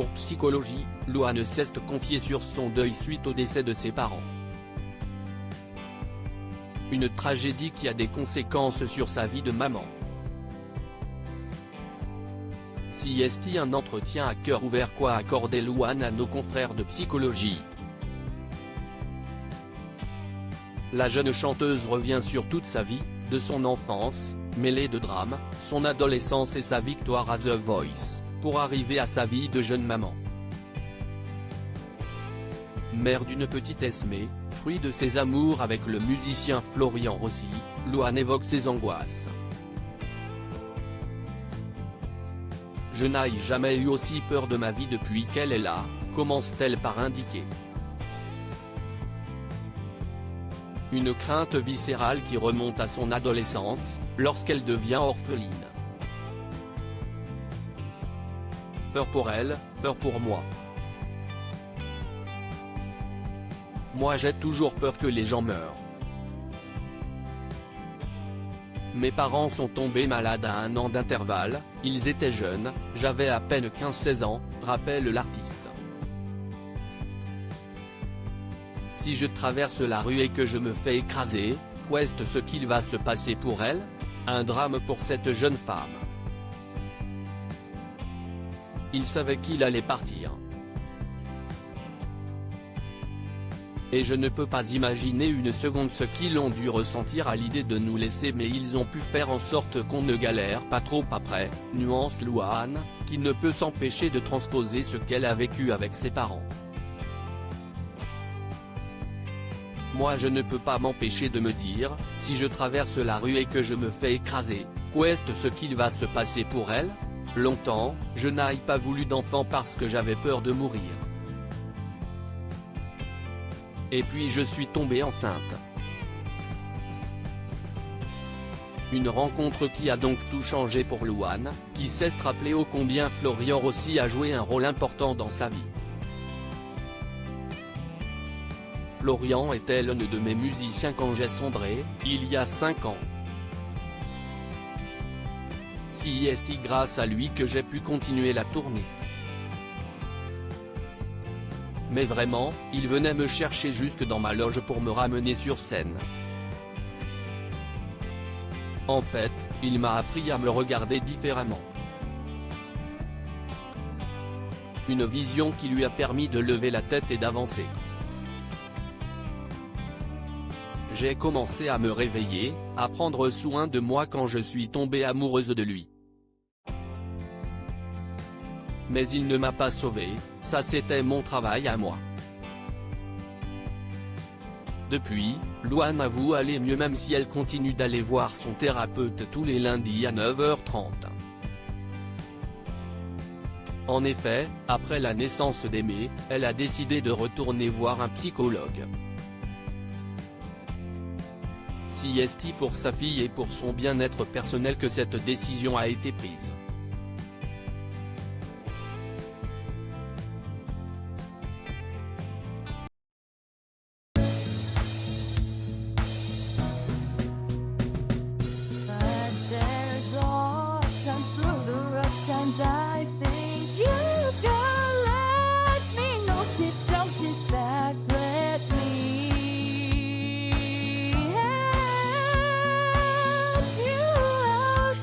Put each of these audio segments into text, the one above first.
pour psychologie, Louane s'est confiée sur son deuil suite au décès de ses parents. Une tragédie qui a des conséquences sur sa vie de maman. CST, un entretien à cœur ouvert qu'a accordé Louane à nos confrères de psychologie. La jeune chanteuse revient sur toute sa vie, de son enfance, mêlée de drames, son adolescence et sa victoire à The Voice, pour arriver à sa vie de jeune maman. Mère d'une petite Esmée, fruit de ses amours avec le musicien Florian Rossi, Louane évoque ses angoisses. Je n'ai jamais eu aussi peur de ma vie depuis qu'elle est là, commence-t-elle par indiquer. Une crainte viscérale qui remonte à son adolescence, lorsqu'elle devient orpheline. Peur pour elle, peur pour moi. Moi j'ai toujours peur que les gens meurent. Mes parents sont tombés malades à 1 an d'intervalle, ils étaient jeunes, j'avais à peine 15-16 ans, rappelle l'artiste. Si je traverse la rue et que je me fais écraser, qu'est ce qu'il va se passer pour elle? Un drame pour cette jeune femme. Il savait qu'il allait partir. Et je ne peux pas imaginer une seconde ce qu'ils ont dû ressentir à l'idée de nous laisser, mais ils ont pu faire en sorte qu'on ne galère pas trop après, nuance Louane, qui ne peut s'empêcher de transposer ce qu'elle a vécu avec ses parents. Moi je ne peux pas m'empêcher de me dire, si je traverse la rue et que je me fais écraser, qu'est ce qu'il va se passer pour elle? Longtemps, je n'ai pas voulu d'enfant parce que j'avais peur de mourir. Et puis je suis tombée enceinte. Une rencontre qui a donc tout changé pour Louane, qui sait se rappeler ô combien Florian Rossi a joué un rôle important dans sa vie. Florian était l'un de mes musiciens quand j'ai sombré, il y a 5 ans. C'est grâce à lui que j'ai pu continuer la tournée. Mais vraiment, il venait me chercher jusque dans ma loge pour me ramener sur scène. En fait, il m'a appris à me regarder différemment. Une vision qui lui a permis de lever la tête et d'avancer. J'ai commencé à me réveiller, à prendre soin de moi quand je suis tombée amoureuse de lui. Mais il ne m'a pas sauvée, ça c'était mon travail à moi. Depuis, Louane avoue aller mieux même si elle continue d'aller voir son thérapeute tous les lundis à 9h30. En effet, après la naissance d'Aimée, elle a décidé de retourner voir un psychologue. C'est pour sa fille et pour son bien-être personnel que cette décision a été prise. I think you can let me know. Sit down, sit back, let me help you out.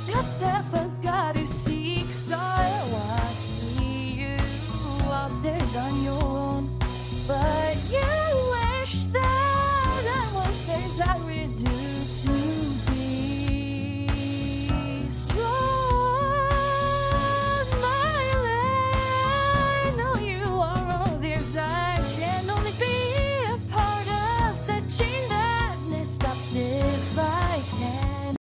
Just step back, you seek, so I see you out there on your own, but